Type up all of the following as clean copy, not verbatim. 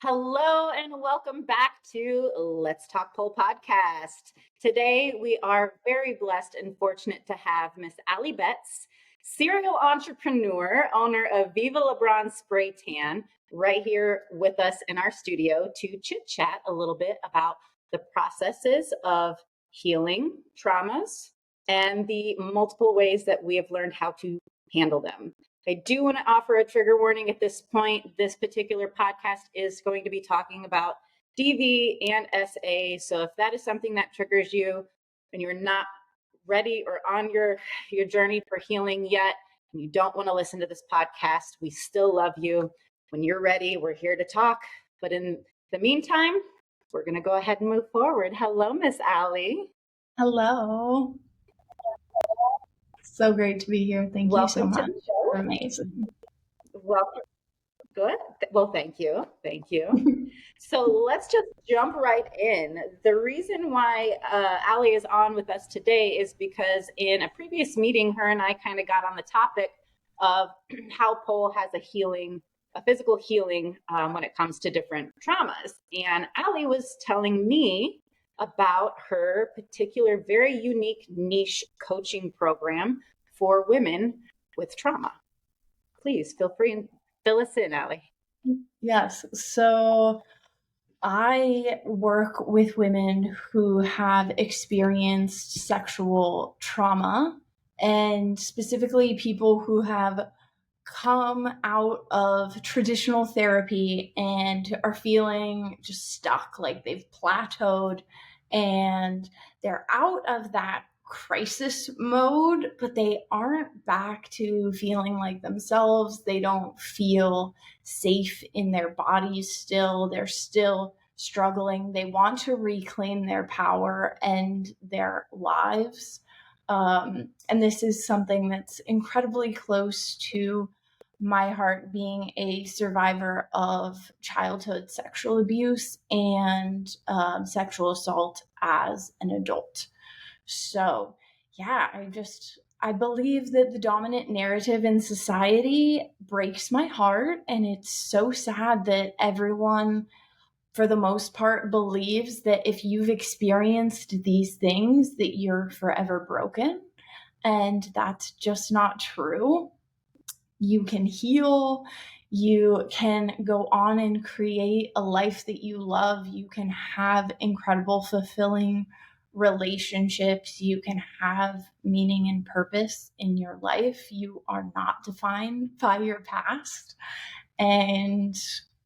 Hello and welcome back to Let's Talk Pole podcast. Today we are very blessed and fortunate to have Miss Allie Betts, serial entrepreneur, owner of Viva LeBron Spray Tan, right here with us in our studio to chit chat a little bit about the processes of healing traumas and the multiple ways that we have learned how to handle them. I do want to offer a trigger warning at this point. This particular podcast is going to be talking about DV and SA. So if that is something that triggers you and you're not ready or on your journey for healing yet, and you don't want to listen to this podcast, we still love you. When you're ready, we're here to talk. But in the meantime, we're going to go ahead and move forward. Hello, Miss Allie. Hello. So great to be here. Thank you so much. You're amazing. Welcome. Good. Well, thank you. Thank you. So let's just jump right in. The reason why Allie is on with us today is because in a previous meeting, her and I kind of got on the topic of how pole has a physical healing when it comes to different traumas. And Allie was telling me about her particular, very unique niche coaching program for women with trauma. Please feel free and fill us in, Allie. Yes. So I work with women who have experienced sexual trauma, and specifically people who have come out of traditional therapy and are feeling just stuck, like they've plateaued, and they're out of that crisis mode, but they aren't back to feeling like themselves. They don't feel safe in their bodies still. They're still struggling. They want to reclaim their power and their lives. And this is something that's incredibly close to my heart, being a survivor of childhood sexual abuse and sexual assault as an adult. So, yeah, I believe that the dominant narrative in society breaks my heart, and it's so sad that everyone, for the most part, believes that if you've experienced these things, that you're forever broken. And that's just not true. You can heal. You can go on and create a life that you love. You can have incredible, fulfilling relationships. You can have meaning and purpose in your life. You are not defined by your past. And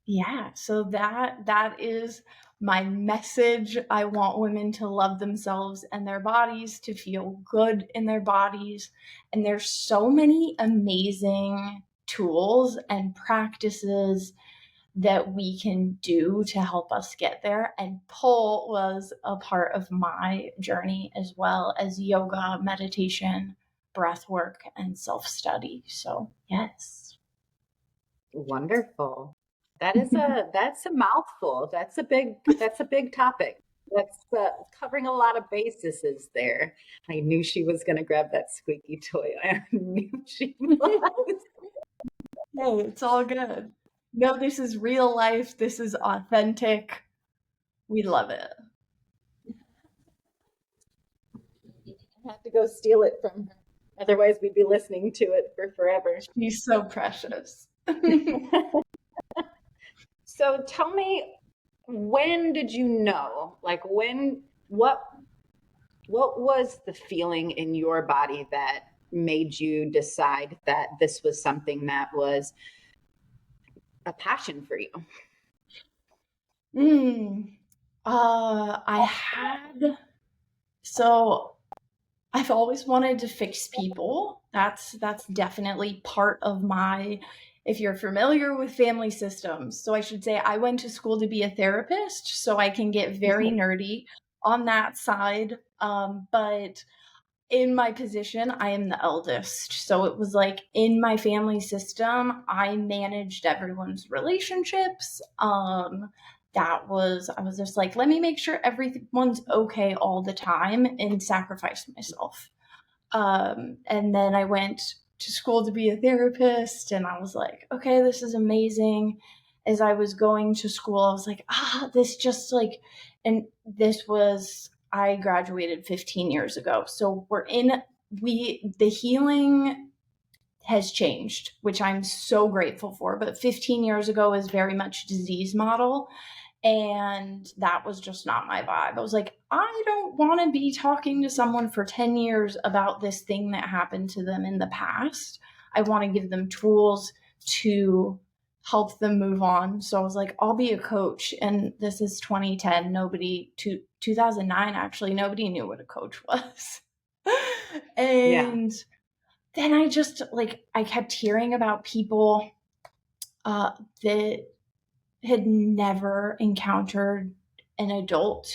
yeah, so that is my message. I want women to love themselves and their bodies, to feel good in their bodies. And there's so many amazing tools and practices that we can do to help us get there. And pole was a part of my journey, as well as yoga, meditation, breath work, and self-study. So yes. Wonderful. That's a mouthful. That's a big topic. That's covering a lot of bases there. I knew she was going to grab that squeaky toy. I knew she was. Hey, it's all good. No, this is real life. This is authentic. We love it. I have to go steal it from her. Otherwise, we'd be listening to it for forever. She's so precious. So tell me, when did you know? Like what was the feeling in your body that made you decide that this was something that was a passion for you? I've always wanted to fix people. That's definitely part of my, if you're familiar with family systems. So I should say I went to school to be a therapist, so I can get very nerdy on that side. But in my position, I am the eldest. So it was like in my family system, I managed everyone's relationships. I was just like, let me make sure everyone's okay all the time and sacrifice myself. And then I went to school to be a therapist, and I was like, okay, this is amazing. as I was going to school, I was like, this just like, and this was, I graduated 15 years ago. So the healing has changed, which I'm so grateful for. But 15 years ago is very much disease model. And that was just not my vibe. I was like, I don't want to be talking to someone for 10 years about this thing that happened to them in the past. I want to give them tools to help them move on. So I was like, I'll be a coach. And this is 2010. 2009, actually, nobody knew what a coach was. And then I just I kept hearing about people that had never encountered an adult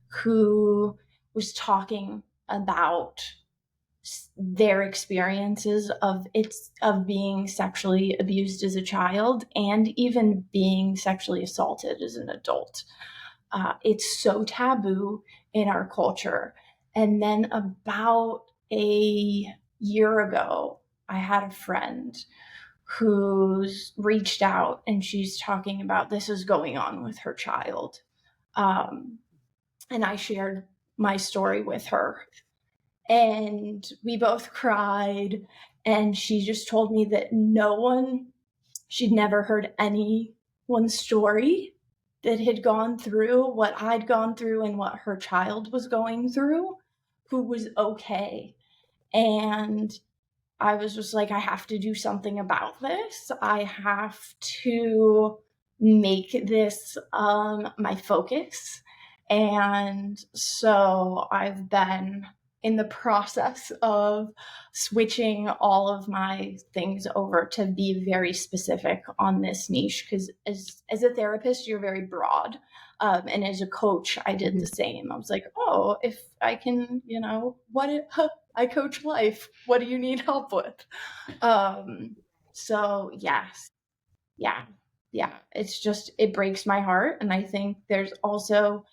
who was talking about their experiences of being sexually abused as a child and even being sexually assaulted as an adult. It's so taboo in our culture. And then about a year ago, I had a friend who's reached out and she's talking about this is going on with her child. And I shared my story with her. And we both cried. And she just told me that she'd never heard anyone's story that had gone through what I'd gone through and what her child was going through, who was okay. And I was just like, I have to do something about this. I have to make this my focus. And so I've been in the process of switching all of my things over to be very specific on this niche, because as a therapist, you're very broad. And as a coach, I did the same. I was like, oh, if I can, I coach life. What do you need help with? So yes, yeah. It breaks my heart. And I think there's also,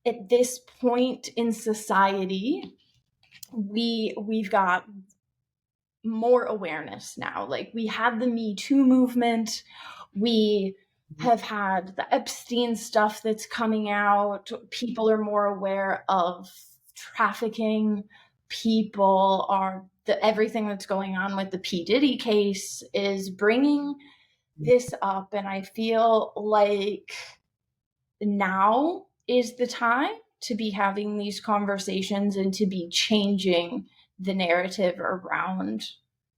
at this point in society, we've got more awareness now. Like, we had the Me Too movement. We have had the Epstein stuff that's coming out. People are more aware of trafficking. Everything that's going on with the P. Diddy case is bringing this up. And I feel like now is the time to be having these conversations and to be changing the narrative around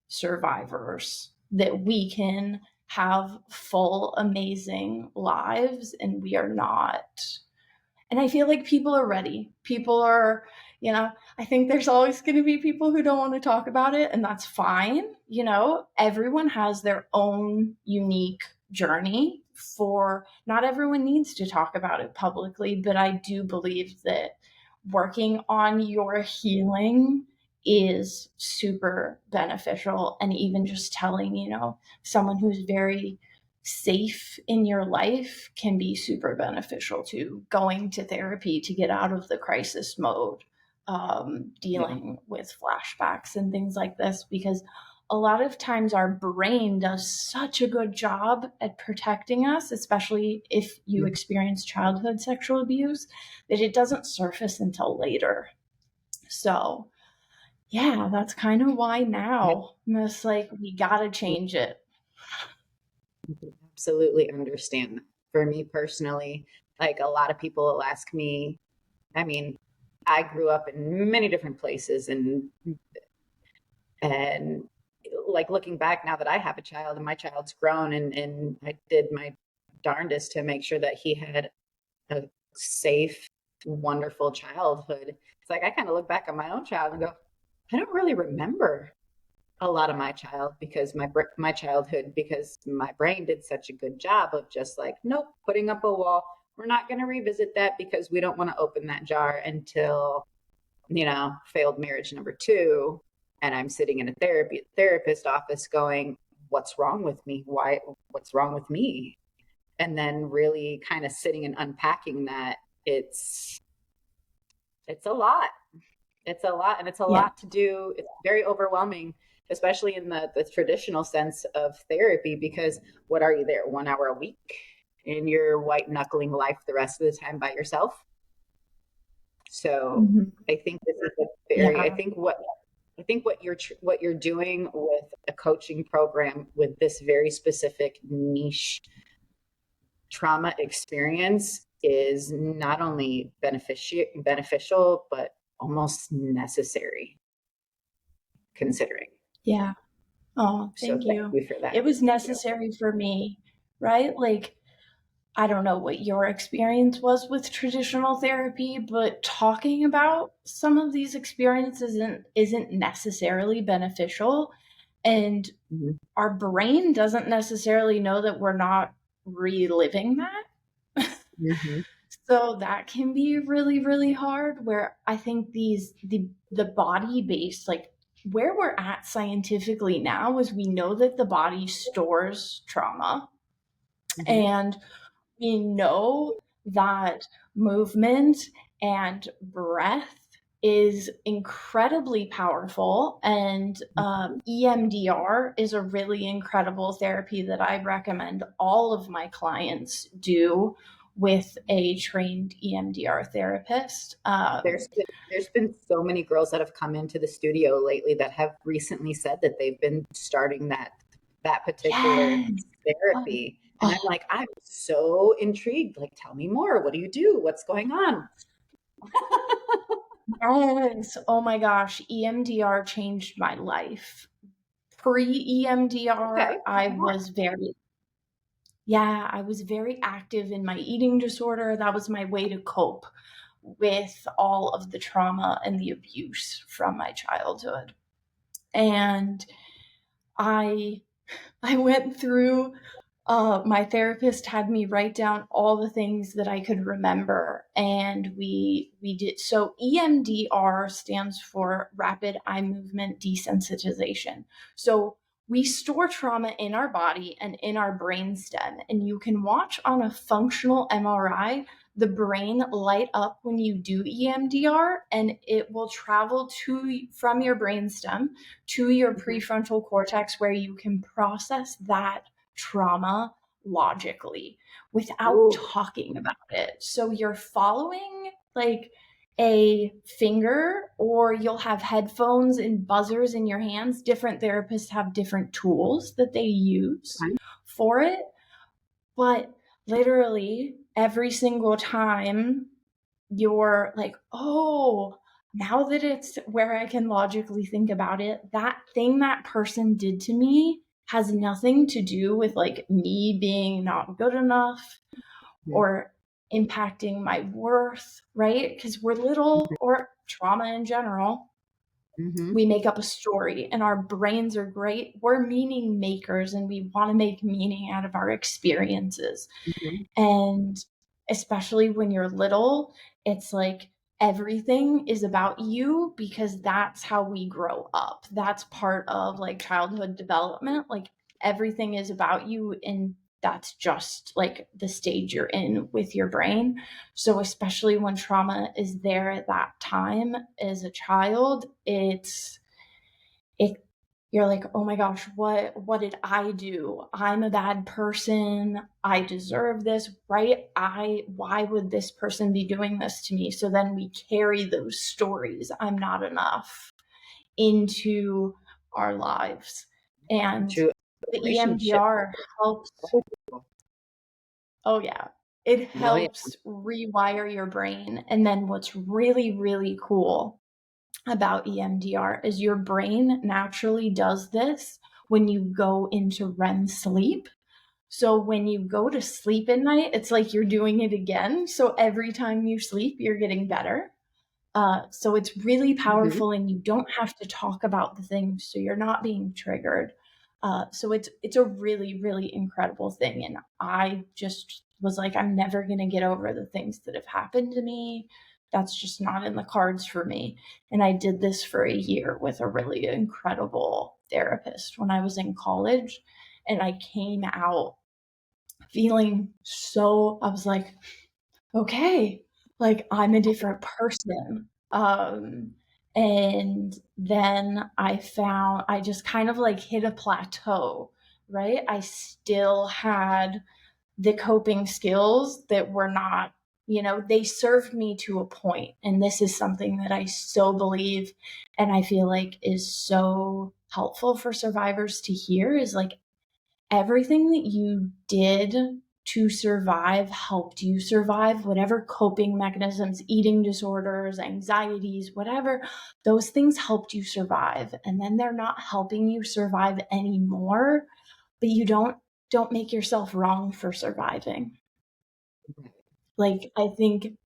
survivors, that we can have full, amazing lives and we are not. And I feel like people are ready. People are, I think there's always going to be people who don't want to talk about it, and that's fine. Everyone has their own unique journey. Not everyone needs to talk about it publicly, but I do believe that working on your healing is super beneficial. And even just telling, someone who's very safe in your life can be super beneficial to going to therapy to get out of the crisis mode, dealing with flashbacks and things like this, because a lot of times our brain does such a good job at protecting us, especially if you experience childhood sexual abuse, that it doesn't surface until later. So yeah, that's kind of why now I'm just like, we gotta change it. Absolutely understand that. For me personally, like, a lot of people will ask me, I mean, I grew up in many different places, and like, looking back now that I have a child and my child's grown, and I did my darndest to make sure that he had a safe, wonderful childhood. It's like I kind of look back on my own child and go, I don't really remember a lot of my childhood, because my brain did such a good job of just like, nope, putting up a wall. We're not going to revisit that because we don't want to open that jar until, failed marriage number 2. And I'm sitting in a therapist office going, what's wrong with me? What's wrong with me? And then really kind of sitting and unpacking that. It's a lot. It's a lot, and it's a lot to do. It's very overwhelming, especially in the traditional sense of therapy, because what are you there 1 hour a week? in your white knuckling life the rest of the time by yourself. So I think this is a very, Yeah. I think what you're doing with a coaching program with this very specific niche trauma experience is not only beneficial, but almost necessary considering. Yeah. Oh, So thank thank you. you for that. It was necessary for me, right? Like, I don't know what your experience was with traditional therapy, but talking about some of these experiences isn't necessarily beneficial. And Mhm. our brain doesn't necessarily know that we're not reliving that. Mhm. So that can be really, really hard, where I think the body based, like where we're at scientifically now is we know that the body stores trauma, Mhm. and we know that movement and breath is incredibly powerful, and EMDR is a really incredible therapy that I recommend all of my clients do with a trained EMDR therapist. There's been so many girls that have come into the studio lately that have recently said that they've been starting that particular Yes. therapy. And I'm Oh, like, I'm so intrigued. Like, tell me more. What do you do? What's going on? yes. Oh my gosh. EMDR changed my life. Pre Okay, EMDR, tell me more. I was very active in my eating disorder. That was my way to cope with all of the trauma and the abuse from my childhood. And I I went through my therapist had me write down all the things that I could remember, and we did. So EMDR stands for Rapid Eye Movement Desensitization. So we store trauma in our body and in our brainstem, and you can watch on a functional MRI the brain light up when you do EMDR, and it will travel to from your brainstem to your Mhm. prefrontal cortex, where you can process that trauma logically without Ooh, talking about it. So you're following like a finger, or you'll have headphones and buzzers in your hands. Different therapists have different tools that they use okay. for it. But literally every single time you're like, oh, now that it's where I can logically think about it, that thing that person did to me has nothing to do with like me being not good enough Mhm. or impacting my worth, right? Because we're little, or trauma in general, Mhm. we make up a story, and our brains are great. We're meaning makers, and we want to make meaning out of our experiences. Mhm. And especially when you're little, it's like everything is about you, because that's how we grow up. That's part of like childhood development. Like everything is about you, and that's just like the stage you're in with your brain. So especially when trauma is there at that time as a child, it you're like, oh my gosh, what did I do? I'm a bad person. I deserve this, right? I Why would this person be doing this to me? So then we carry those stories, I'm not enough, into our lives. And To the relationship. EMDR helps. Oh yeah. It No, yeah. helps rewire your brain. And then what's really, really cool about EMDR is your brain naturally does this when you go into REM sleep. So when you go to sleep at night, it's like you're doing it again. So every time you sleep, you're getting better. So it's really Mhm. powerful, and you don't have to talk about the things, so you're not being triggered. So it's a really, really incredible thing, and I just was like, I'm never gonna get over the things that have happened to me. That's just not in the cards for me. And I did this for a year with a really incredible therapist when I was in college, and I came out feeling so. I was like, okay, like I'm a different person. And then I just kind of like hit a plateau, right? I still had the coping skills that were not, they served me to a point. And this is something that I so believe and I feel like is so helpful for survivors to hear is like everything that you did to survive helped you survive, whatever coping mechanisms, eating disorders, anxieties, whatever, those things helped you survive. And then they're not helping you survive anymore, but you don't make yourself wrong for surviving. Like, I think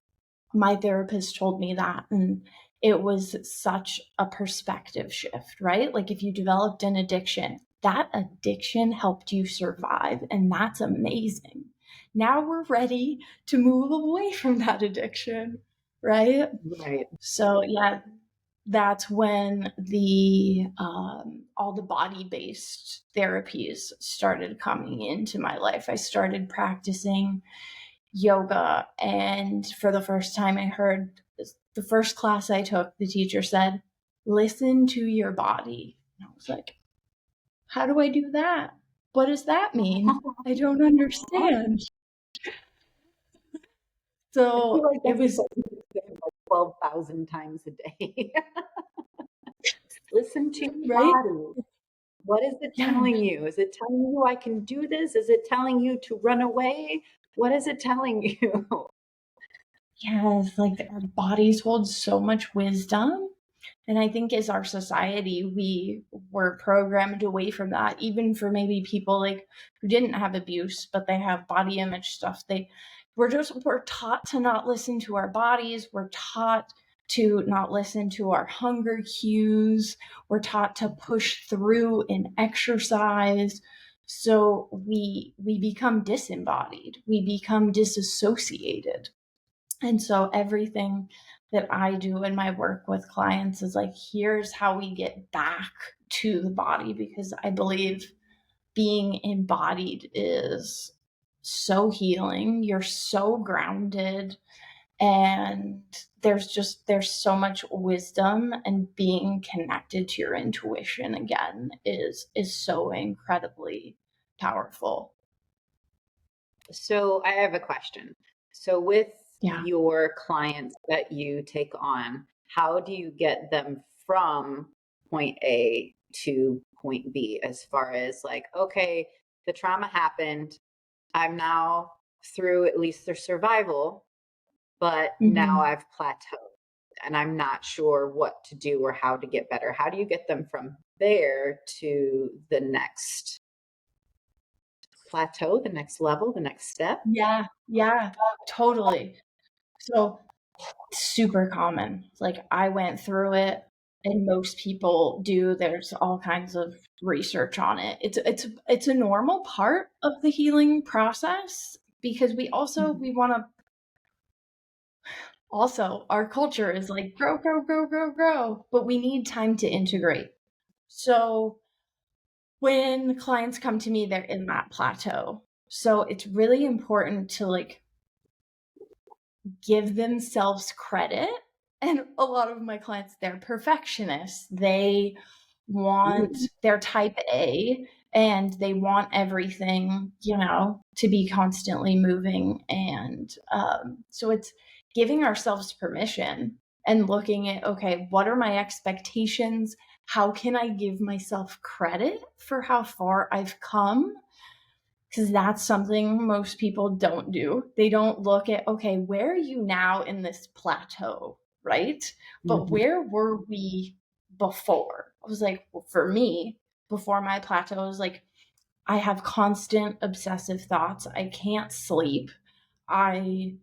my therapist told me that, and it was such a perspective shift, right? Like, if you developed an addiction, that addiction helped you survive, and that's amazing. Now we're ready to move away from that addiction, right? Right. So, yeah, that's when the all the body-based therapies started coming into my life. I started practicing yoga, and for the first time I heard the first class I took, the teacher said, listen to your body. And I was like, how do I do that? What does that mean? I don't understand. I feel So like it that's was what you say like 12,000 times a day. Listen to your right. body. What is it Yeah. telling you? Is it telling you I can do this? Is it telling you to run away? What is it telling you? Yes, like our bodies hold so much wisdom. And I think as our society, we were programmed away from that, even for maybe people like who didn't have abuse, but they have body image stuff. We're taught to not listen to our bodies. We're taught to not listen to our hunger cues. We're taught to push through in exercise. So we become disembodied. We become disassociated. And so everything that I do in my work with clients is like, here's how we get back to the body, because I believe being embodied is so healing. You're so grounded, and there's so much wisdom, and being connected to your intuition again is so incredibly powerful. So I have a question. So with Yeah. your clients that you take on, how do you get them from point A to point B as far as like, okay, the trauma happened. I'm now through at least their survival, but now Mm-hmm. I've plateaued and I'm not sure what to do or how to get better. How do you get them from there to the next plateau, the next level, the next step? Yeah, totally. So super common. Like I went through it, and most people do. There's all kinds of research on it. It's a normal part of the healing process, because we want to also, our culture is like grow, grow, grow, grow, grow, but we need time to integrate. So when clients come to me, they're in that plateau. So it's really important to like give themselves credit. And a lot of my clients, they're perfectionists. They're type A, and they want everything, to be constantly moving. And so it's giving ourselves permission and looking at, okay, what are my expectations? How can I give myself credit for how far I've come? Because that's something most people don't do. They don't look at, okay, where are you now in this plateau, right? But Mhm. where were we before? I was like, well, for me, before my plateau, I was like, I have constant obsessive thoughts. I can't sleep. I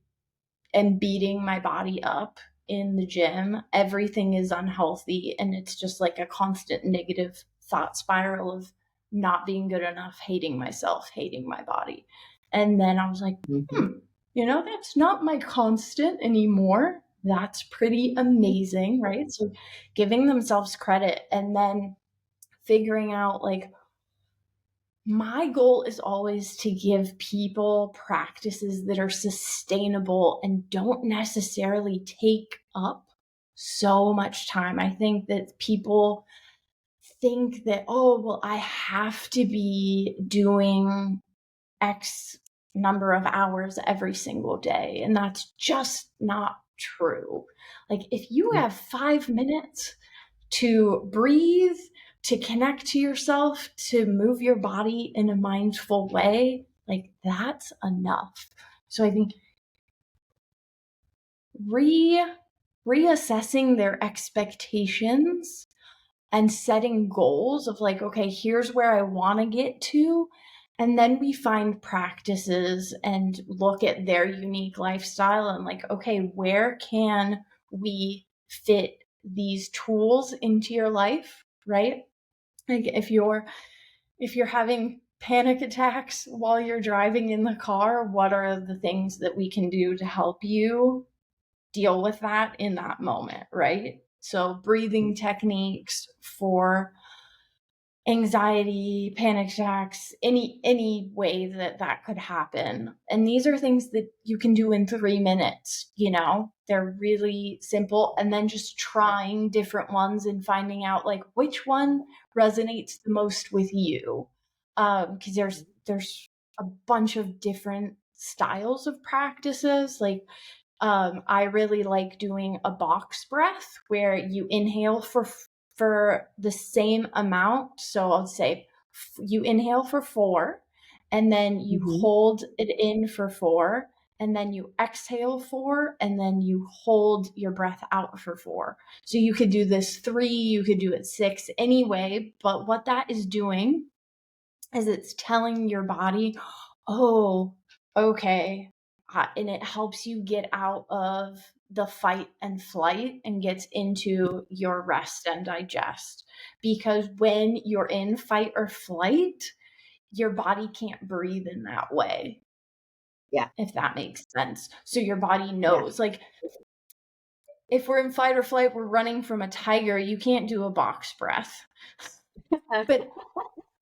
am beating my body up in the gym. Everything is unhealthy. And it's just like a constant negative thought spiral of not being good enough, hating myself, hating my body. And then I was like, Mhm. that's not my constant anymore. That's pretty amazing, right? So giving themselves credit, and then figuring out like, my goal is always to give people practices that are sustainable and don't necessarily take up so much time. I think that people think that, oh, well, I have to be doing X number of hours every single day. And that's just not true. Like, if you have 5 minutes to breathe, to connect to yourself, to move your body in a mindful way, like, that's enough. So I think reassessing their expectations and setting goals of like, okay, here's where I want to get to. And then we find practices and look at their unique lifestyle and like, okay, where can we fit these tools into your life, right? Like, if you're having panic attacks while you're driving in the car, what are the things that we can do to help you deal with that in that moment, right? So breathing techniques for anxiety, panic attacks, any way that could happen. And these are things that you can do in 3 minutes, they're really simple. And then just trying different ones and finding out like which one resonates the most with you. Because there's a bunch of different styles of practices. Like, I really like doing a box breath where you inhale for the same amount. So I'll say you inhale for 4, and then you hold it in for 4, and then you exhale 4, and then you hold your breath out for 4. So you could do this 3, you could do it 6, anyway. But what that is doing is it's telling your body, oh, okay. And it helps you get out of the fight and flight and gets into your rest and digest. Because when you're in fight or flight, your body can't breathe in that way. Yeah. If that makes sense. So your body knows, like, if we're in fight or flight, we're running from a tiger, you can't do a box breath. But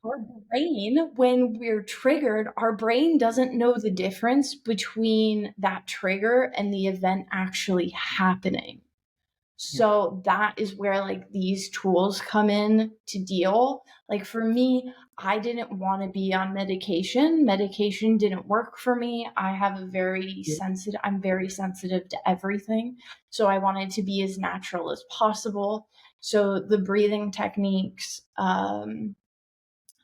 our brain, when we're triggered, our brain doesn't know the difference between that trigger and the event actually happening. So that is where like these tools come in to deal. Like, for me, I didn't want to be on medication. Medication didn't work for me. I'm very sensitive to everything. So I wanted to be as natural as possible. So the breathing techniques,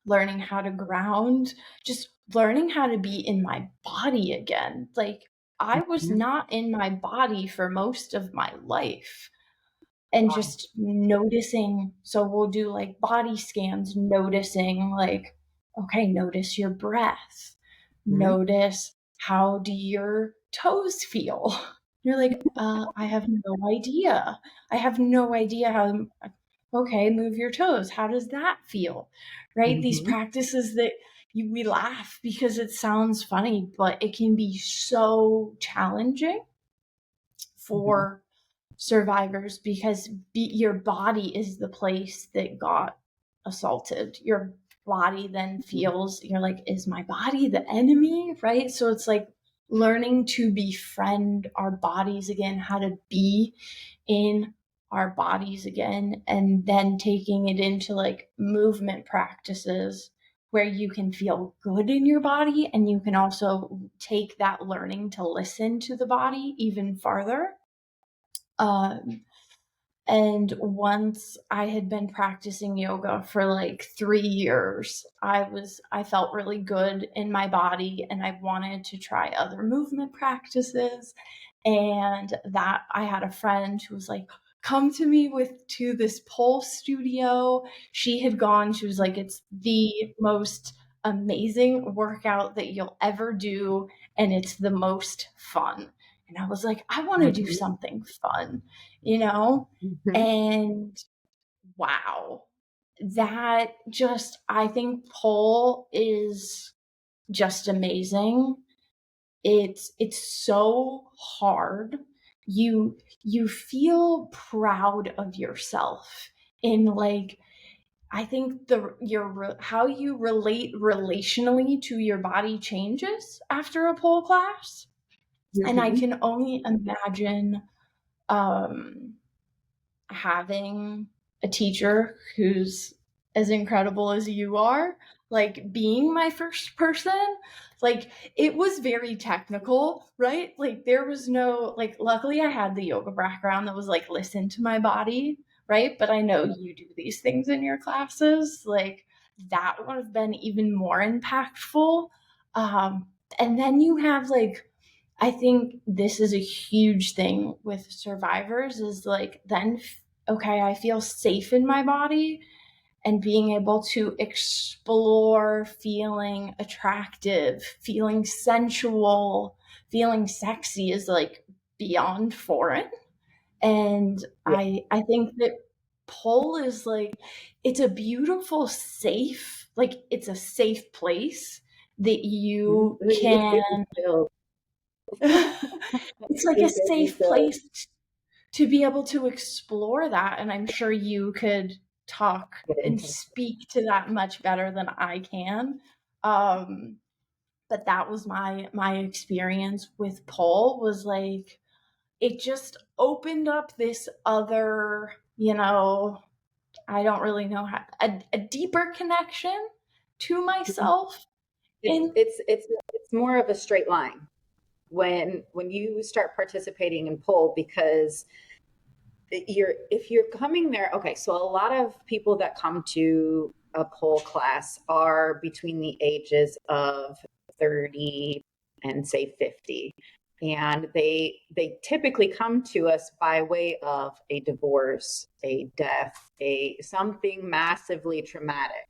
learning how to ground, just learning how to be in my body again. Like, I was not in my body for most of my life. And just noticing. So we'll do like body scans, noticing like, okay, notice your breath. Notice, how do your toes feel? You're like, I have no idea. I have no idea how. Okay, move your toes. How does that feel? Right? These practices that we laugh because it sounds funny, but it can be so challenging for survivors because your body is the place that got assaulted. Your body then feels, you're like, is my body the enemy? Right? So it's like learning to befriend our bodies again, how to be in our bodies again, and then taking it into like movement practices where you can feel good in your body, and you can also take that learning to listen to the body even farther. And once I had been practicing yoga for like 3 years, I felt really good in my body, and I wanted to try other movement practices. And that I had a friend who was like, come to me to this pole studio. She was like, it's the most amazing workout that you'll ever do, and it's the most fun. And I was like, I want to do something fun, and wow, that just, I think pole is just amazing. It's so hard. You feel proud of yourself in like, I think how you relate relationally to your body changes after a pole class. And I can only imagine having a teacher who's as incredible as you are. like being my first person, like it was very technical, right? Like there was no, like, luckily I had the yoga background that was like, listen to my body, right? But I know you do these things in your classes, like that would have been even more impactful. Um, and then you have like, I think this is a huge thing with survivors is like, then, okay, I feel safe in my body, and being able to explore feeling attractive, feeling sensual, feeling sexy is like beyond foreign. And Yeah. I think that pole is like, it's a beautiful, safe, like it's a safe place that you You can give me chills. it's like a You give me safe chills. place to be able to explore that. And I'm sure you could talk Get and into speak to that much better than I can. Um, but that was my experience with pole, was like it just opened up this other, I don't really know how, a deeper connection to it. myself. It's In it's it's it's more of a straight line when you start participating in pole, because if you're coming there, okay, so a lot of people that come to a pole class are between the ages of 30 and say 50, and they typically come to us by way of a divorce, a death, a something massively traumatic,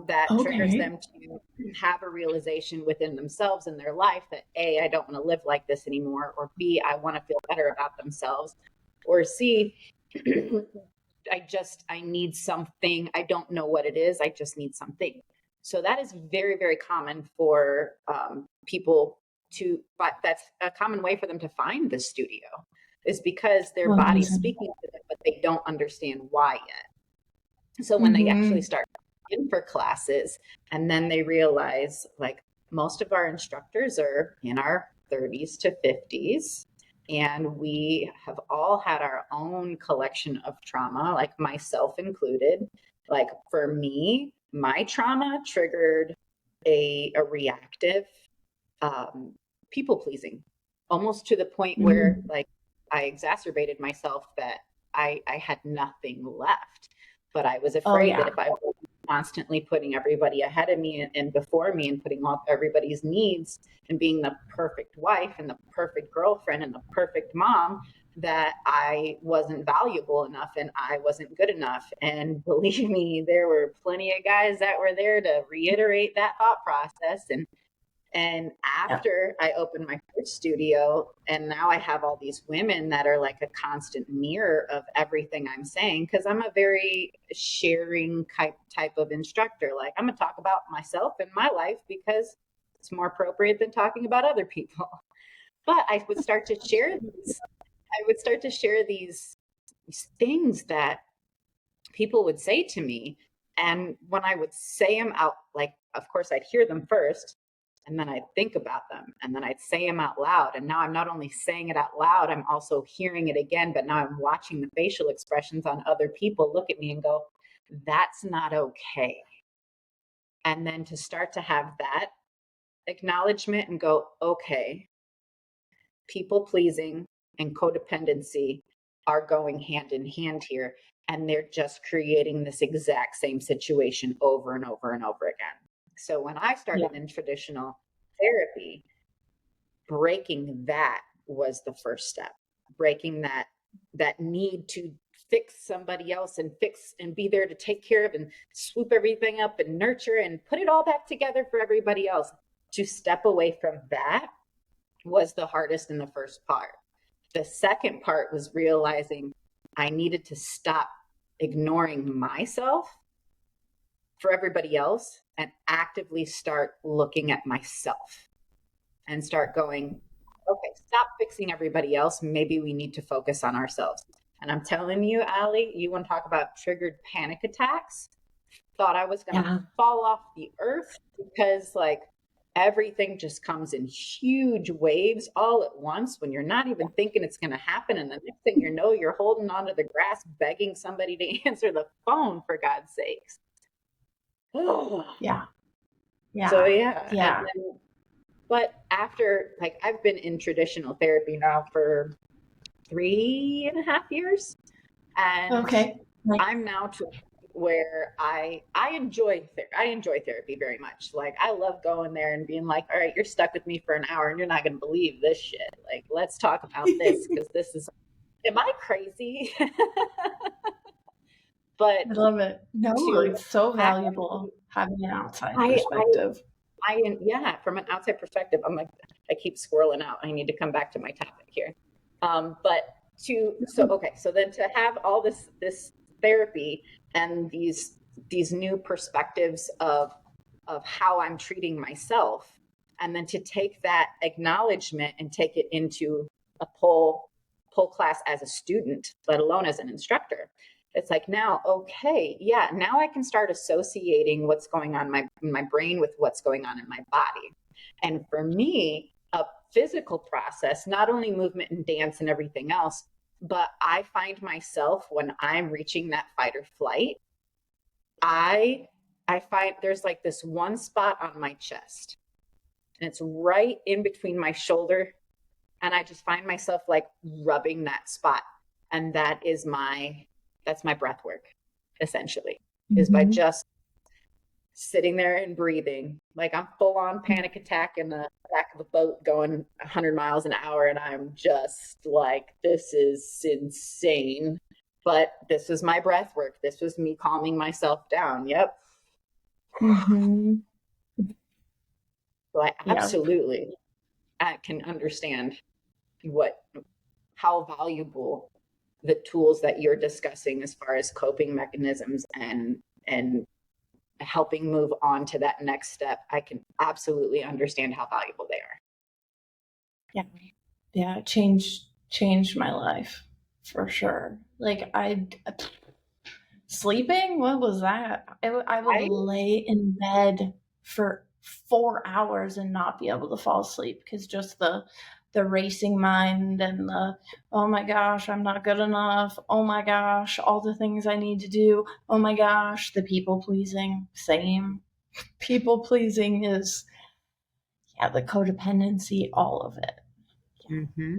that triggers okay. them to have a realization within themselves in their life that A, I don't want to live like this anymore, or B, I want to feel better about themselves, or C, I need something. I don't know what it is. I just need something. So that is very, very common for people but that's a common way for them to find the studio, is because their Oh, body's amazing. speaking to them, but they don't understand why yet. So when they actually Mm-hmm. start in for classes, and then they realize, like, most of our instructors are in our 30s to 50s, and we have all had our own collection of trauma, like myself included. Like for me, my trauma triggered a reactive, um, people pleasing, almost to the point where, Mm-hmm. like, I exacerbated myself, that I had nothing left. But I was Oh afraid that yeah. if I was constantly putting everybody ahead of me and before me, and putting all everybody's needs, and being the perfect wife and the perfect girlfriend and the perfect mom, that I wasn't valuable enough and I wasn't good enough. And believe me, there were plenty of guys that were there to reiterate that thought process. And Yeah. after I opened my first studio, and now I have all these women that are like a constant mirror of everything I'm saying, because I'm a very sharing type of instructor. Like, I'm going to talk about myself and my life because it's more appropriate than talking about other people. But I would start to share these things that people would say to me. And when I would say them out, like, of course, I'd hear them first, and then I'd think about them, and then I'd say them out loud. And now I'm not only saying it out loud, I'm also hearing it again, but now I'm watching the facial expressions on other people look at me and go, that's not okay. And then to start to have that acknowledgement and go, okay, people pleasing and codependency are going hand in hand here, and they're just creating this exact same situation over and over and over again. So when I Yeah. started in traditional therapy, breaking that was the first step. Breaking that need to fix somebody else and fix and be there to take care of and swoop everything up and nurture and put it all back together for everybody else. To step away from that was the hardest in the first part. The second part was realizing I needed to stop ignoring myself for everybody else and actively start looking at myself and start going, okay, stop fixing everybody else. Maybe we need to focus on ourselves. And I'm telling you, Allie, you want to talk about triggered panic attacks? Thought I was going to Yeah. fall off the earth, because, like, everything just comes in huge waves all at once when you're not even thinking it's going to happen. And the next thing you know, you're holding onto the grass, begging somebody to answer the phone, for God's sakes. Yeah. So Yeah. yeah, and Yeah. then, but after, like, I've been in traditional therapy now for 3.5 years, and Okay. Nice. I'm now to where I enjoy therapy very much. Like, I love going there and being like, all right, you're stuck with me for an hour and you're not going to believe this shit. Like, let's talk about this, because this is, am I crazy? But I love it. No, to it's so have, valuable having an outside I, perspective. yeah, from an outside perspective, I'm like, I keep squirreling out. I need to come back to my topic here. But so then to have all this therapy and these new perspectives of how I'm treating myself, and then to take that acknowledgement and take it into a pull class as a student, let alone as an instructor. It's like, now, okay, yeah, now I can start associating what's going on in my brain with what's going on in my body. And for me, a physical process, not only movement and dance and everything else, but I find myself, when I'm reaching that fight or flight, I I find there's like this one spot on my chest, and it's right in between my shoulder, and I just find myself like rubbing that spot, and that's my breath work, essentially, is by Mm-hmm. just sitting there and breathing. Like, I'm full on panic attack in the back of a boat going 100 miles an hour, and I'm just like, this is insane. But this was my breath work. This was me calming myself down. Yep. Mm-hmm. So I Yep. absolutely, I can understand what how valuable the tools that you're discussing as far as coping mechanisms and helping move on to that next step. I can absolutely understand how valuable they are. Yeah. Yeah. Changed my life for sure. Like sleeping, what was that? I would Right? lay in bed for 4 hours and not be able to fall asleep because just the racing mind and the, oh my gosh, I'm not good enough. Oh my gosh, all the things I need to do. Oh my gosh, the people pleasing, same. People pleasing is, yeah, the codependency, all of it. Mm-hmm.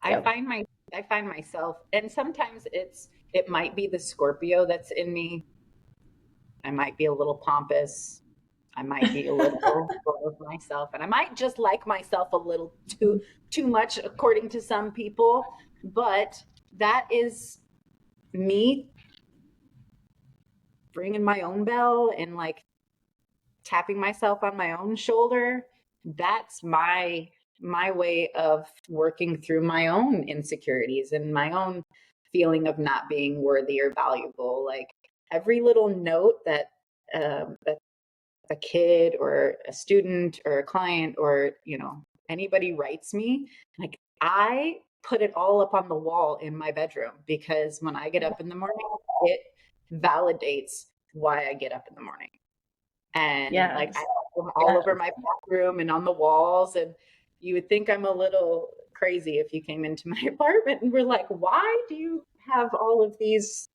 I Yep. find my I find myself, and sometimes it might be the Scorpio that's in me. I might be a little pompous. I might be a little full of myself, and I might just like myself a little too much, according to some people. But that is me ringing my own bell and like tapping myself on my own shoulder. That's my way of working through my own insecurities and my own feeling of not being worthy or valuable. Like, every little note that a kid or a student or a client or anybody writes me, like, I put it all up on the wall in my bedroom, because when I get up in the morning, it validates why I get up in the morning. And like, I Yes. have them all Yes. over my bathroom and on the walls. And you would think I'm a little crazy if you came into my apartment and were like, why do you have all of these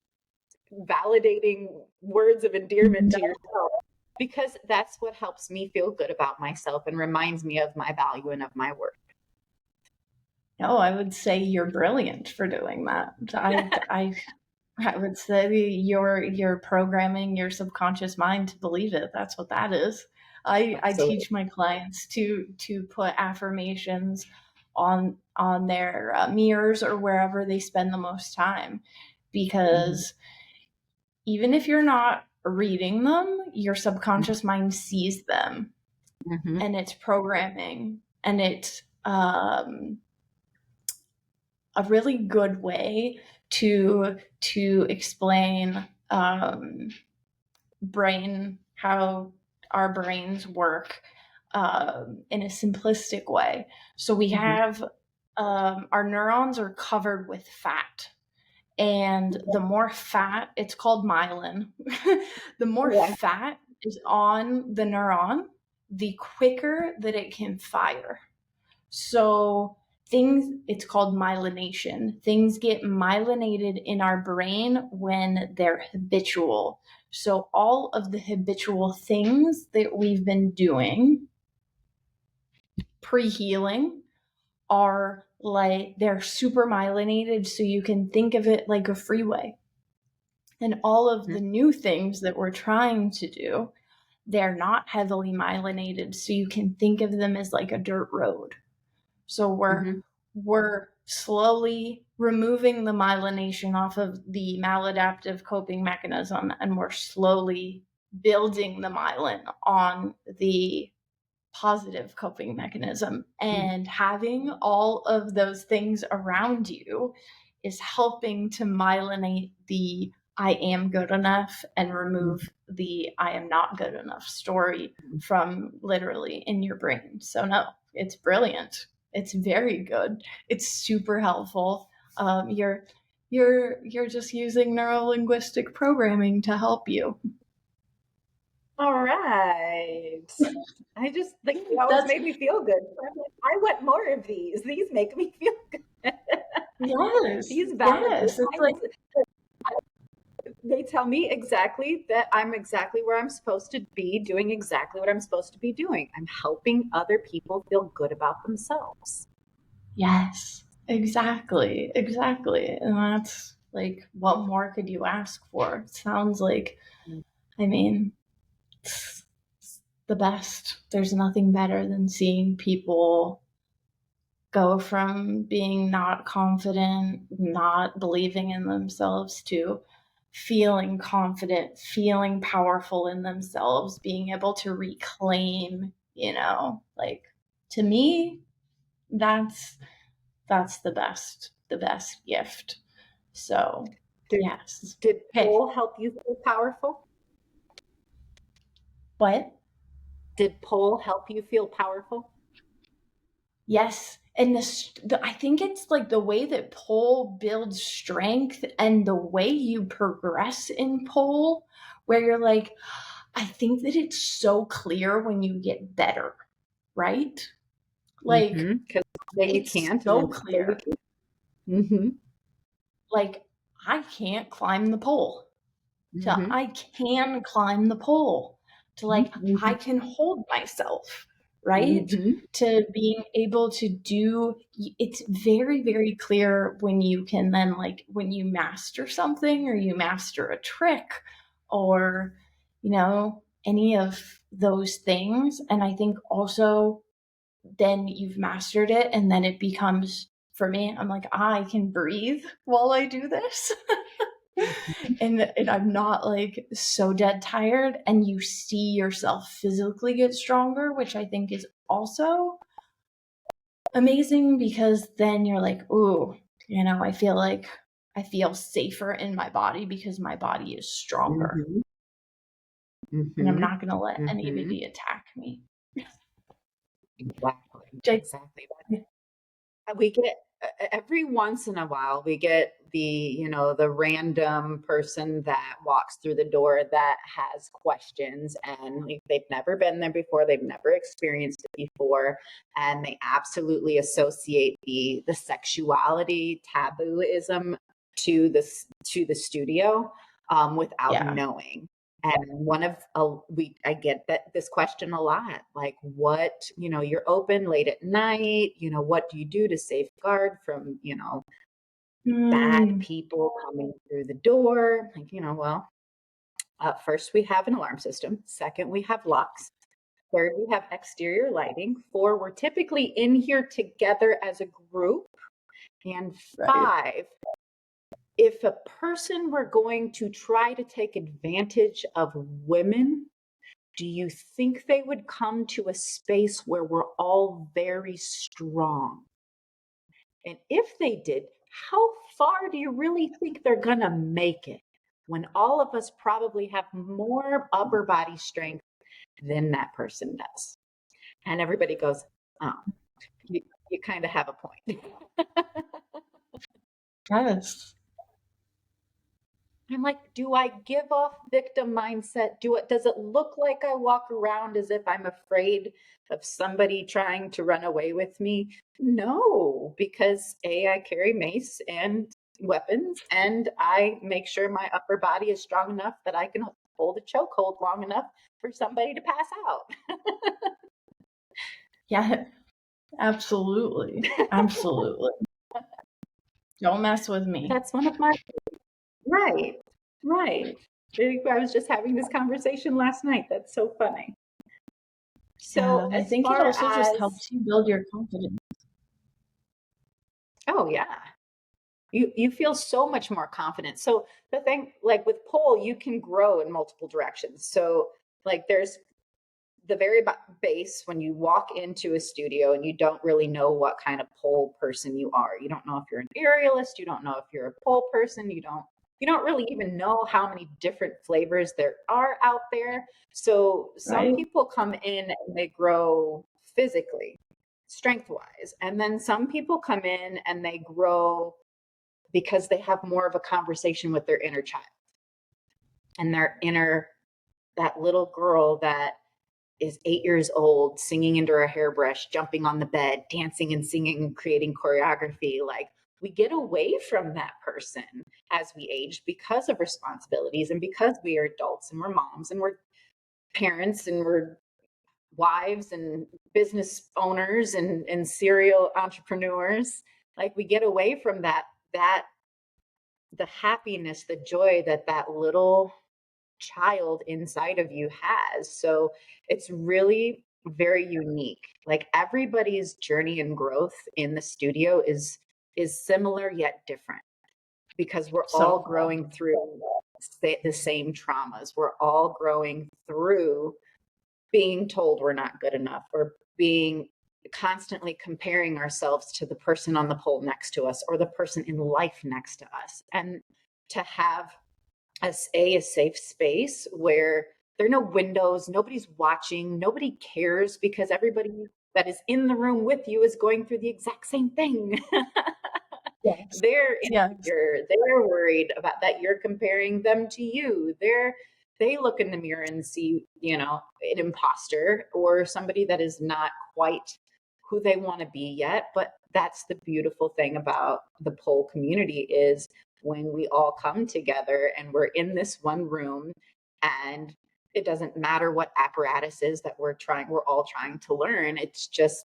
validating words of endearment to yourself? Because that's what helps me feel good about myself and reminds me of my value and of my worth. No, I would say you're brilliant for doing that. I would say you're programming your subconscious mind to believe it. That's what that is. I Absolutely. teach my clients to put affirmations on their mirrors or wherever they spend the most time, Mm-hmm. because even if you're not reading them, your subconscious mind sees them, Mm-hmm. and it's programming, and it's a really good way to explain brain how our brains work in a simplistic way. So we Mm-hmm. have our neurons are covered with fat, and the more fat, it's called myelin. The more Yeah. fat is on the neuron, the quicker that it can fire. So it's called myelination. Things get myelinated in our brain when they're habitual. So all of the habitual things that we've been doing pre-healing are like, they're super myelinated, so you can think of it like a freeway. And all of the new things that we're trying to do, they're not heavily myelinated, so you can think of them as like a dirt road. So we're slowly removing the myelination off of the maladaptive coping mechanism, and we're slowly building the myelin on the positive coping mechanism. And having all of those things around you is helping to myelinate the I am good enough and remove the I am not good enough story from literally in your brain. So no, it's brilliant. It's very good. It's super helpful. You're just using neuro-linguistic programming to help you. All right. I just think it always made me feel good. I want more of these. These make me feel good. Yes. These values. Yes. It's like, they tell me exactly that I'm exactly where I'm supposed to be, doing exactly what I'm supposed to be doing. I'm helping other people feel good about themselves. yes, exactly. And that's like, what more could you ask for? It sounds like, I mean, it's the best. There's nothing better than seeing people go from being not confident, not believing in themselves, to feeling confident, feeling powerful in themselves, being able to reclaim, like, to me, that's the best gift. So yes. Did Okay. pole help you feel powerful? What? Did pole help you feel powerful? Yes. And I think it's like the way that pole builds strength and the way you progress in pole, where you're like, I think that it's so clear when you get better, right? Like, Because then you it's can't, and so then clear. Like, I can't climb the pole. So I can climb the pole. To like, I can hold myself, right? To being able to do, it's very, very clear when you can then, like, when you master something or you master a trick or, any of those things. And I think also then you've mastered it, and then it becomes, for me, I'm like, I can breathe while I do this. and I'm not like so dead tired, and you see yourself physically get stronger, which I think is also amazing, because then you're like, ooh, I feel safer in my body because my body is stronger. And I'm not going to let anybody attack me. Exactly. We get every once in a while we get the random person that walks through the door that has questions, and they've never been there before, they've never experienced it before, and they absolutely associate the sexuality tabooism to the studio without knowing. And I get this question a lot, like, what, you're open late at night, what do you do to safeguard from, bad people coming through the door? Like, well, first we have an alarm system. Second, we have locks. Third, we have exterior lighting. 4, we're typically in here together as a group. And 5, if a person were going to try to take advantage of women, do you think they would come to a space where we're all very strong? And if they did, how far do you really think they're going to make it when all of us probably have more upper body strength than that person does? And everybody goes, oh, you kind of have a point. Yes. I'm like, do I give off victim mindset? Does it look like I walk around as if I'm afraid of somebody trying to run away with me? No, because I carry mace and weapons, and I make sure my upper body is strong enough that I can hold a chokehold long enough for somebody to pass out. Yeah, absolutely. Absolutely. Don't mess with me. That's one of my, right, right. I was just having this conversation last night. That's so funny. Yeah, So and I as think it far also just as, helps you build your confidence. oh yeah, you feel so much more confident. So the thing, like with pole, you can grow in multiple directions. So like there's the very base when you walk into a studio and you don't really know what kind of pole person you are. You don't know if you're an aerialist, you don't know if you're a pole person, you don't really even know how many different flavors there are out there. So some Right? people come in and they grow physically, strength wise, and then some people come in and they grow because they have more of a conversation with their inner child and their inner, that little girl that is 8 years old, singing into her hairbrush, jumping on the bed, dancing and singing and creating choreography. Like we get away from that person as we age because of responsibilities and because we are adults and we're moms and we're parents and we're wives and business owners and serial entrepreneurs. Like we get away from that the happiness, the joy that little child inside of you has. So it's really very unique. Like everybody's journey and growth in the studio is similar yet different because we're So all growing through the same traumas. We're all growing through being told we're not good enough or being constantly comparing ourselves to the person on the pole next to us or the person in life next to us. And to have a safe space where there are no windows, nobody's watching, nobody cares because everybody that is in the room with you is going through the exact same thing. yes. They're Yes. insecure. They're worried about that you're comparing them to you. They look in the mirror and see, an imposter or somebody that is not quite who they want to be yet. But that's the beautiful thing about the pole community is when we all come together and we're in this one room and it doesn't matter what apparatuses that we're all trying to learn. It's just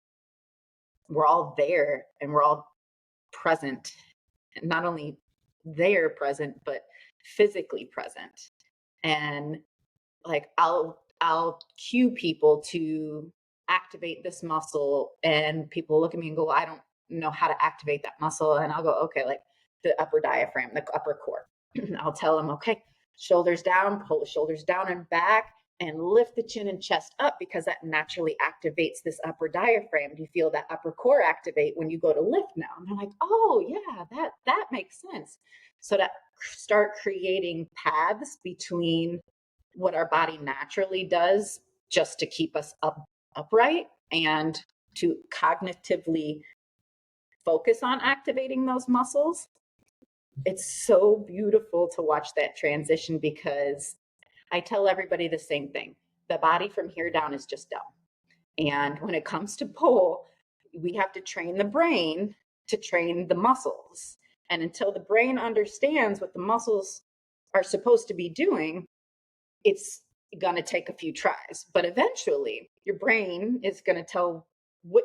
we're all there and we're all present, not only there present but physically present. And like I'll cue people to activate this muscle and people look at me and go, well, I don't know how to activate that muscle. And I'll go, okay, like the upper diaphragm, the upper core. I'll tell them, okay, shoulders down, pull the shoulders down and back and lift the chin and chest up because that naturally activates this upper diaphragm. Do you feel that upper core activate when you go to lift now? And they're like, oh yeah, that makes sense. So to start creating paths between what our body naturally does just to keep us upright and to cognitively focus on activating those muscles. It's so beautiful to watch that transition because I tell everybody the same thing. The body from here down is just dumb. And when it comes to pole, we have to train the brain to train the muscles. And until the brain understands what the muscles are supposed to be doing, it's going to take a few tries. But eventually, your brain is going to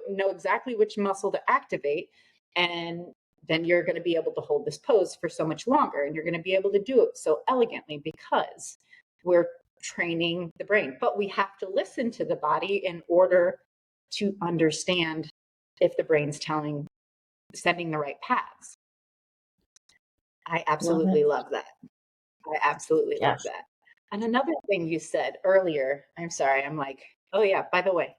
know exactly which muscle to activate. And then you're going to be able to hold this pose for so much longer. And you're going to be able to do it so elegantly because we're training the brain. But we have to listen to the body in order to understand if the brain's sending the right paths. I Love it. absolutely love that. I absolutely love Yes. that. And another thing you said earlier, I'm sorry, I'm like, oh yeah, by the way,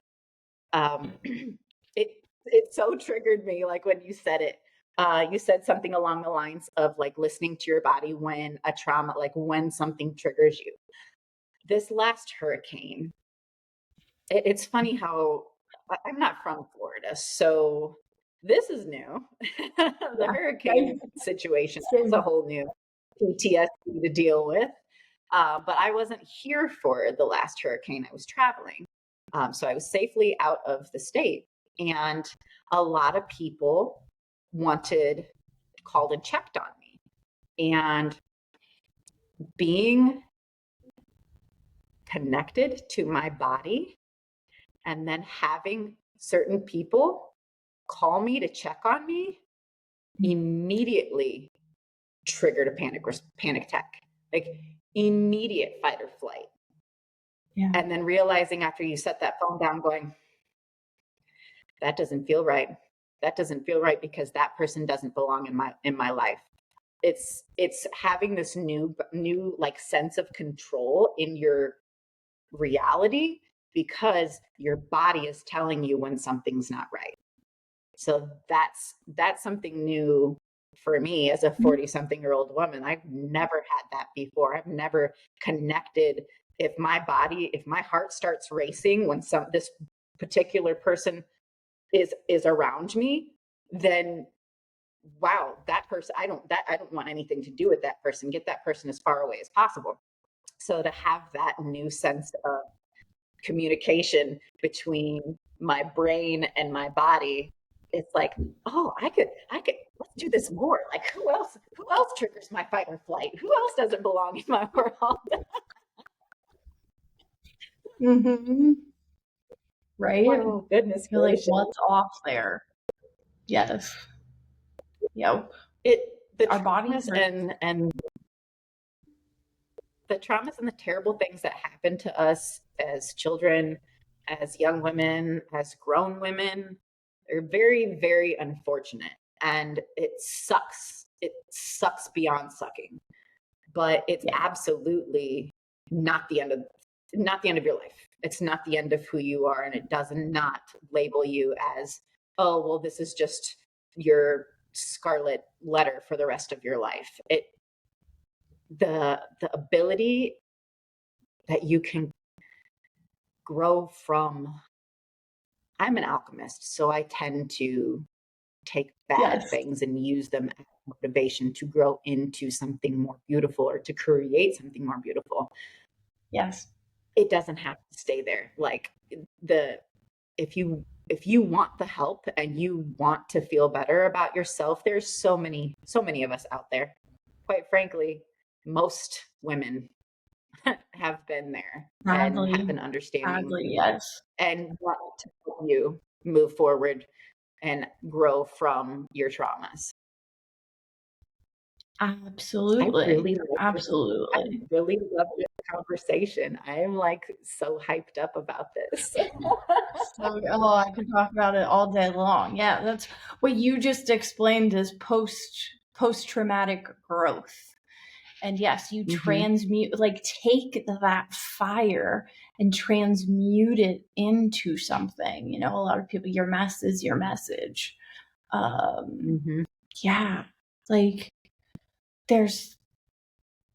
it it so triggered me like when you said it. You said something along the lines of like listening to your body when a trauma, like when something triggers you. This last hurricane, it's funny how I'm not from Florida, so this is new. The Yeah. hurricane situation, that's a Same. whole new PTSD to deal with. But I wasn't here for the last hurricane. I was traveling. So I was safely out of the state. And a lot of people called and checked on me. And being connected to my body, and then having certain people call me to check on me immediately triggered a panic attack, like immediate fight or flight. Yeah. And then realizing after you set that phone down, going, that doesn't feel right. That doesn't feel right, because that person doesn't belong in my life. It's having this new like sense of control in your reality, because your body is telling you when something's not right. So that's something new for me as a 40-something-year-old woman. I've never had that before. I've never connected. If my heart starts racing when this particular person is around me, then wow, that person, I don't want anything to do with that person. Get that person as far away as possible. So to have that new sense of communication between my brain and my body, it's like, oh, I could let's do this more. Like, who else triggers my fight or flight? Who else doesn't belong in my world? Mm-hmm. Right? Oh, goodness You're like, gracious. what's off there? Yes. Yep. The Our bodies are... and the traumas and the terrible things that happen to us as children, as young women, as grown women, are very, very unfortunate. And it sucks. It sucks beyond sucking. But it's absolutely not the end of your life. It's not the end of who you are, and it does not label you as, oh, well, this is just your scarlet letter for the rest of your life. The ability that you can grow from. I'm an alchemist, so I tend to take bad things and use them as motivation to grow into something more beautiful, or to create something more beautiful. Yes. It doesn't have to stay there. Like, if you want the help and you want to feel better about yourself, there's so many of us out there. Quite frankly, most women have been there and have an understanding Yes. and want to help you move forward and grow from your traumas. Absolutely. I really love this conversation. I am like so hyped up about this. I could talk about it all day long. Yeah, that's what you just explained is post-traumatic growth. And yes, you transmute, like, take that fire and transmute it into something. You know, a lot of people, your mess is your message. Yeah, like,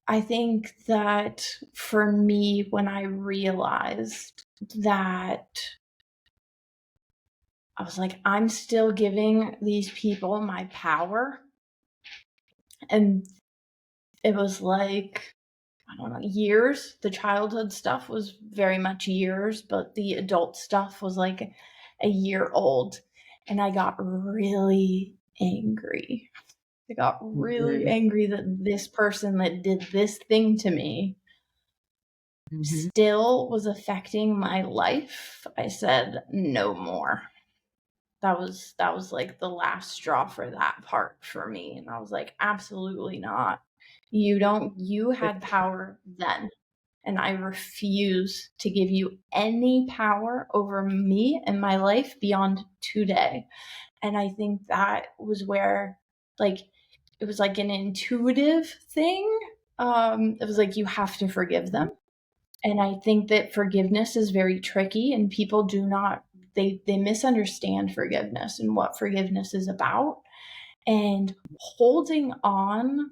I think that for me, when I realized that, I was like, I'm still giving these people my power. And it was like, I don't know, years. The childhood stuff was very much years, but the adult stuff was like a year old. And I got really angry. I got really angry that this person that did this thing to me still was affecting my life. I said, no more. That was like the last straw for that part for me. And I was like, absolutely not. You had power then. And I refuse to give you any power over me and my life beyond today. And I think that was where, like, it was like an intuitive thing. It was like, you have to forgive them. And I think that forgiveness is very tricky, and people do not, they misunderstand forgiveness and what forgiveness is about. And holding on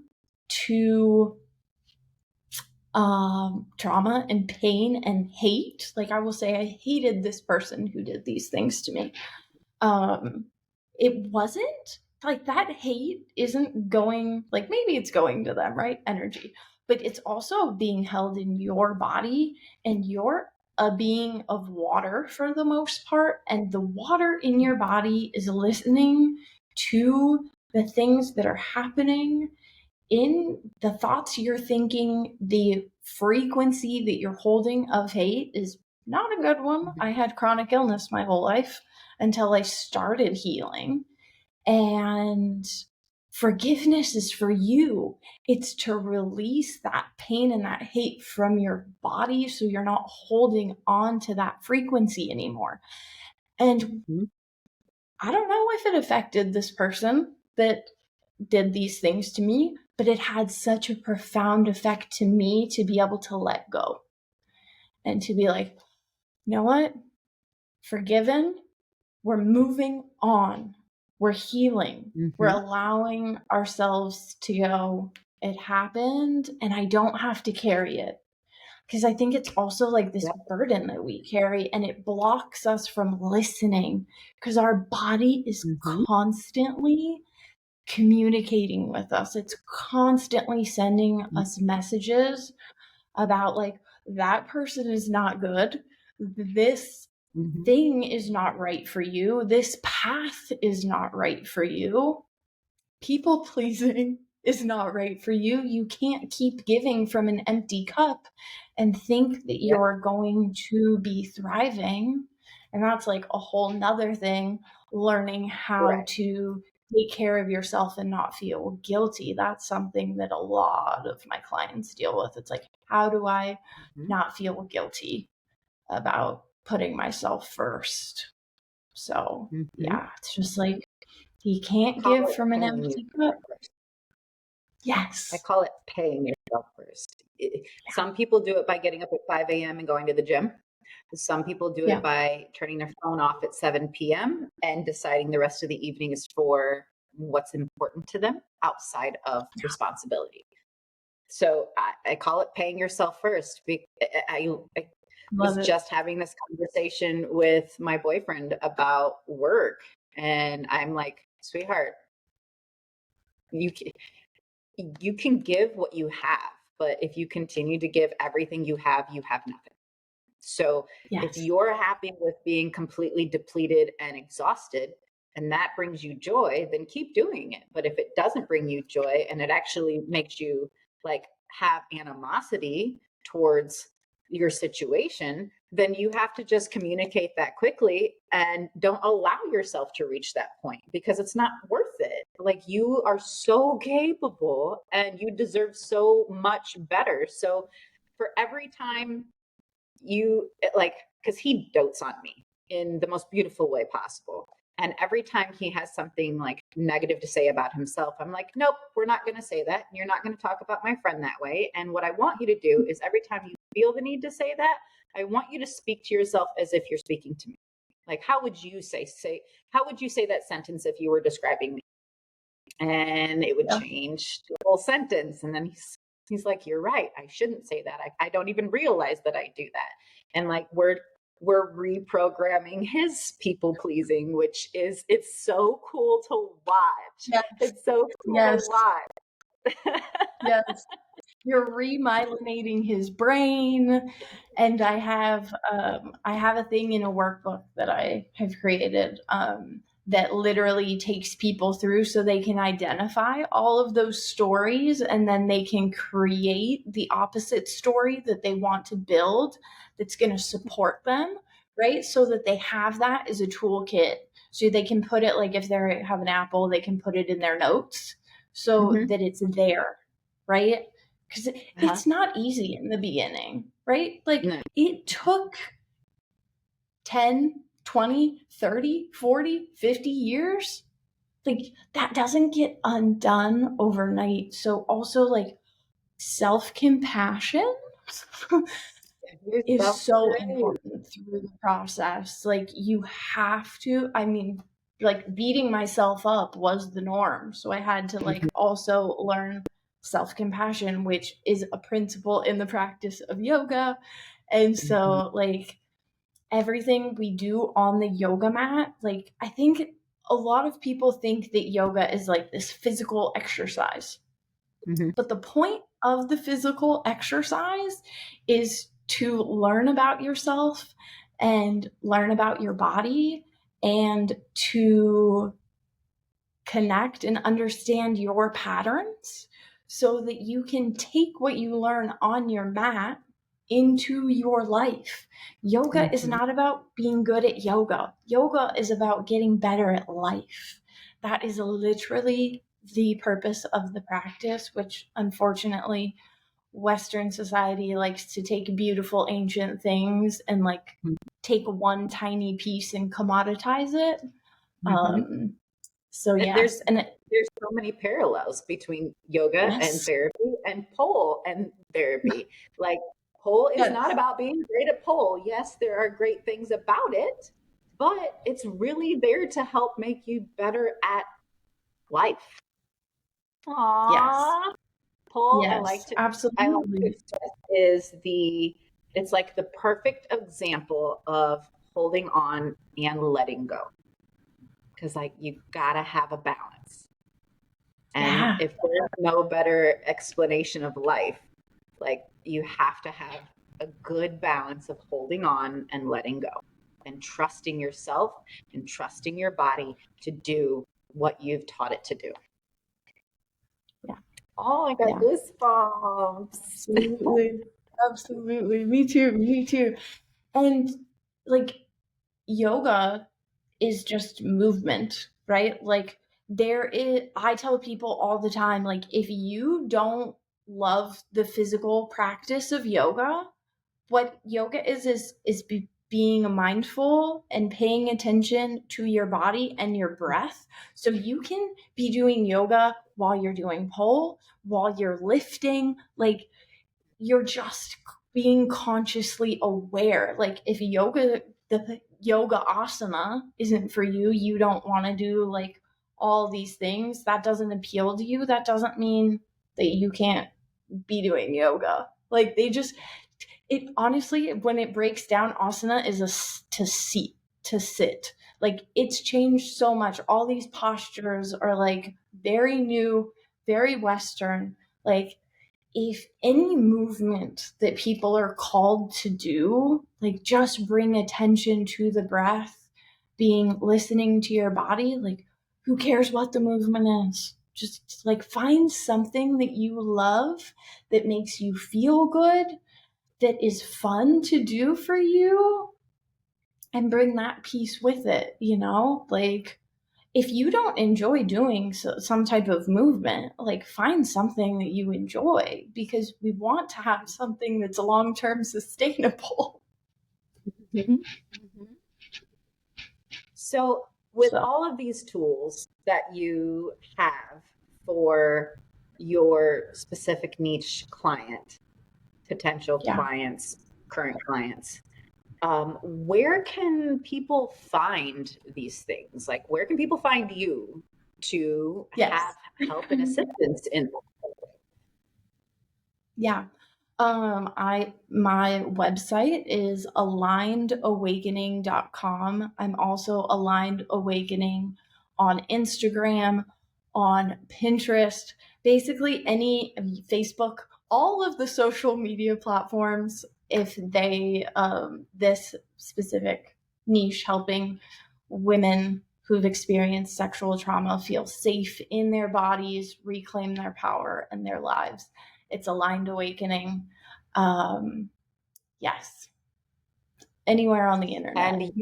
to trauma and pain and hate, like, I will say I hated this person who did these things to me. It wasn't like that hate isn't going, like, maybe it's going to them, right? Energy. But it's also being held in your body, and you're a being of water for the most part. And the water in your body is listening to the things that are happening in the thoughts you're thinking, the frequency that you're holding of hate is not a good one. I had chronic illness my whole life until I started healing. And forgiveness is for you. It's to release that pain and that hate from your body so you're not holding on to that frequency anymore. And I don't know if it affected this person that did these things to me, but it had such a profound effect to me to be able to let go and to be like, you know what? Forgiven. We're moving on. We're healing. We're allowing ourselves to go, it happened, and I don't have to carry it. Because I think it's also like this burden that we carry, and it blocks us from listening because our body is constantly communicating with us. It's constantly sending us messages about like, that person is not good. This thing is not right for you. This path is not right for you. People pleasing is not right for you. You can't keep giving from an empty cup and think that you're going to be thriving. And that's like a whole nother thing, learning how to take care of yourself and not feel guilty. That's something that a lot of my clients deal with. It's like, how do I not feel guilty about putting myself first? So yeah, it's just like, you can't give from an empty cup. Yes. I call it paying yourself first. Some people do it by getting up at 5 a.m. and going to the gym. Some people do it by turning their phone off at 7 p.m. and deciding the rest of the evening is for what's important to them outside of responsibility. So I call it paying yourself first. I was just having this conversation with my boyfriend about work, and I'm like, sweetheart, you can give what you have, but if you continue to give everything you have nothing. So if you're happy with being completely depleted and exhausted, and that brings you joy, then keep doing it. But if it doesn't bring you joy and it actually makes you like have animosity towards your situation, then you have to just communicate that quickly and don't allow yourself to reach that point because it's not worth it. Like, you are so capable and you deserve so much better. So for every time you like, because he dotes on me in the most beautiful way possible. And every time he has something like negative to say about himself, I'm like, nope, we're not going to say that. You're not going to talk about my friend that way. And what I want you to do is every time you feel the need to say that, I want you to speak to yourself as if you're speaking to me. Like, how would you say that sentence if you were describing me? And it would change the whole sentence. And then he's like, you're right. I shouldn't say that. I don't even realize that I do that. And like, we're reprogramming his people pleasing, which is, it's so cool to watch. Yes. It's so cool to watch. Yes. You're remyelinating his brain. And I have a thing in a workbook that I have created that literally takes people through so they can identify all of those stories, and then they can create the opposite story that they want to build that's going to support them, right? So that they have that as a toolkit. So they can put it, like if they have an Apple, they can put it in their notes so that it's there, right? Because it's not easy in the beginning, right? Like, it took 10, 20, 30, 40, 50 years. Like, that doesn't get undone overnight. So also, like, self-compassion is so important through the process. Like, you have to, I mean, like, beating myself up was the norm. So I had to like also learn self-compassion, which is a principle in the practice of yoga. And so like, everything we do on the yoga mat, like, I think a lot of people think that yoga is like this physical exercise. But the point of the physical exercise is to learn about yourself and learn about your body and to connect and understand your patterns so that you can take what you learn on your mat into your life. Yoga is not about being good at yoga. Yoga is about getting better at life. That is literally the purpose of the practice, which unfortunately Western society likes to take beautiful ancient things and like take one tiny piece and commoditize it. So yes, and there's so many parallels between yoga and therapy and pole and therapy. Like pole is not about being great at pole. Yes, there are great things about it, but it's really there to help make you better at life. Aww. Yes. Pole, Yes, I like to absolutely. express it's like the perfect example of holding on and letting go. Because like you gotta have a balance. And if there's no better explanation of life, like you have to have a good balance of holding on and letting go and trusting yourself and trusting your body to do what you've taught it to do. Yeah. Oh, I got goosebumps. Absolutely. Absolutely. Me too. Me too. And like yoga is just movement, right? Like I tell people all the time, like if you don't love the physical practice of yoga, what yoga is being mindful and paying attention to your body and your breath. So you can be doing yoga while you're doing pole, while you're lifting, like you're just being consciously aware. Like if the yoga asana isn't for you, you don't want to do like all these things, that doesn't appeal to you, that doesn't mean that you can't be doing yoga. Like it honestly, when it breaks down, asana is to sit. Like it's changed so much. All these postures are like very new, very Western. Like if any movement that people are called to do, like just bring attention to the breath, listening to your body, like who cares what the movement is? Just like find something that you love, that makes you feel good, that is fun to do for you, and bring that piece with it, Like if you don't enjoy doing some type of movement, like find something that you enjoy, because we want to have something that's long-term sustainable. So, with all of these tools that you have for your specific niche client, potential clients, current clients, where can people find these things? Like, where can people find you to have help and assistance in? Yeah. My website is alignedawakening.com. I'm also Aligned Awakening on Instagram, on Pinterest, basically any Facebook, all of the social media platforms. If they this specific niche, helping women who've experienced sexual trauma feel safe in their bodies, reclaim their power and their lives. It's Aligned Awakening. Yes. Anywhere on the internet. And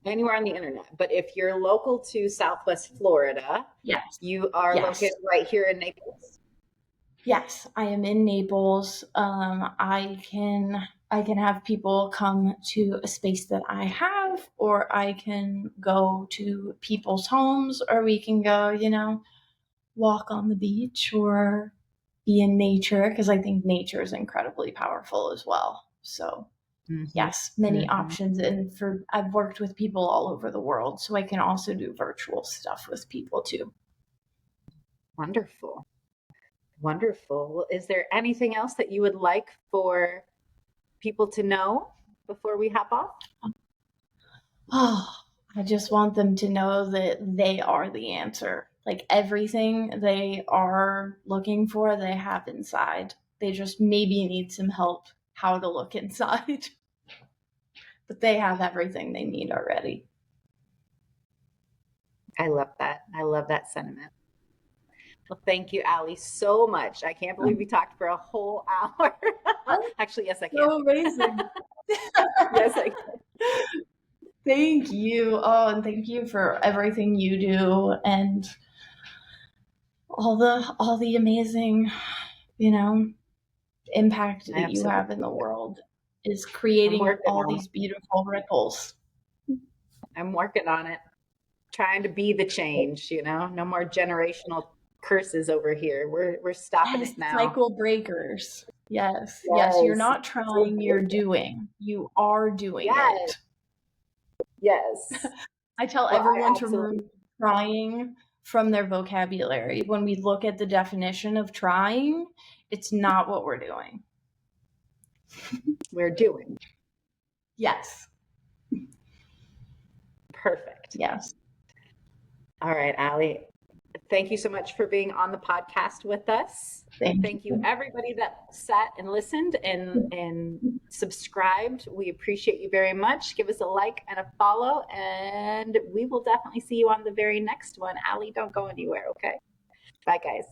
anywhere on the internet. But if you're local to Southwest Florida, you are located right here in Naples. Yes, I am in Naples. I can have people come to a space that I have, or I can go to people's homes, or we can go, walk on the beach or be in nature, because I think nature is incredibly powerful as well. So yes, many options. And I've worked with people all over the world, so I can also do virtual stuff with people too. Wonderful. Wonderful. Is there anything else that you would like for people to know before we hop off? Oh, I just want them to know that they are the answer. Like everything they are looking for, they have inside. They just maybe need some help how to look inside. But they have everything they need already. I love that. I love that sentiment. Well, thank you, Allie, so much. I can't believe we talked for a whole hour. Actually, yes, I can. So amazing. Yes, I can. Thank you. Oh, and thank you for everything you do and all the amazing, impact that you have in the Absolutely. world is I'm creating working all on it. these beautiful ripples. I'm working on it. Trying to be the change, no more generational curses over here. We're stopping Yes, it now. cycle breakers. Yes, yes. You're Yes. not So trying, you're good. doing. You are doing Yes. it. Yes. I tell Well, I everyone to absolutely, remove trying from their vocabulary. When we look at the definition of trying, it's not what we're doing. we're doing. Yes. Perfect. Yes. All right, Allie. Thank you so much for being on the podcast with us. Thank Thank you, you. everybody that sat and listened and subscribed. We appreciate you very much. Give us a like and a follow, and we will definitely see you on the very next one. Allie, don't go anywhere, okay? Bye, guys.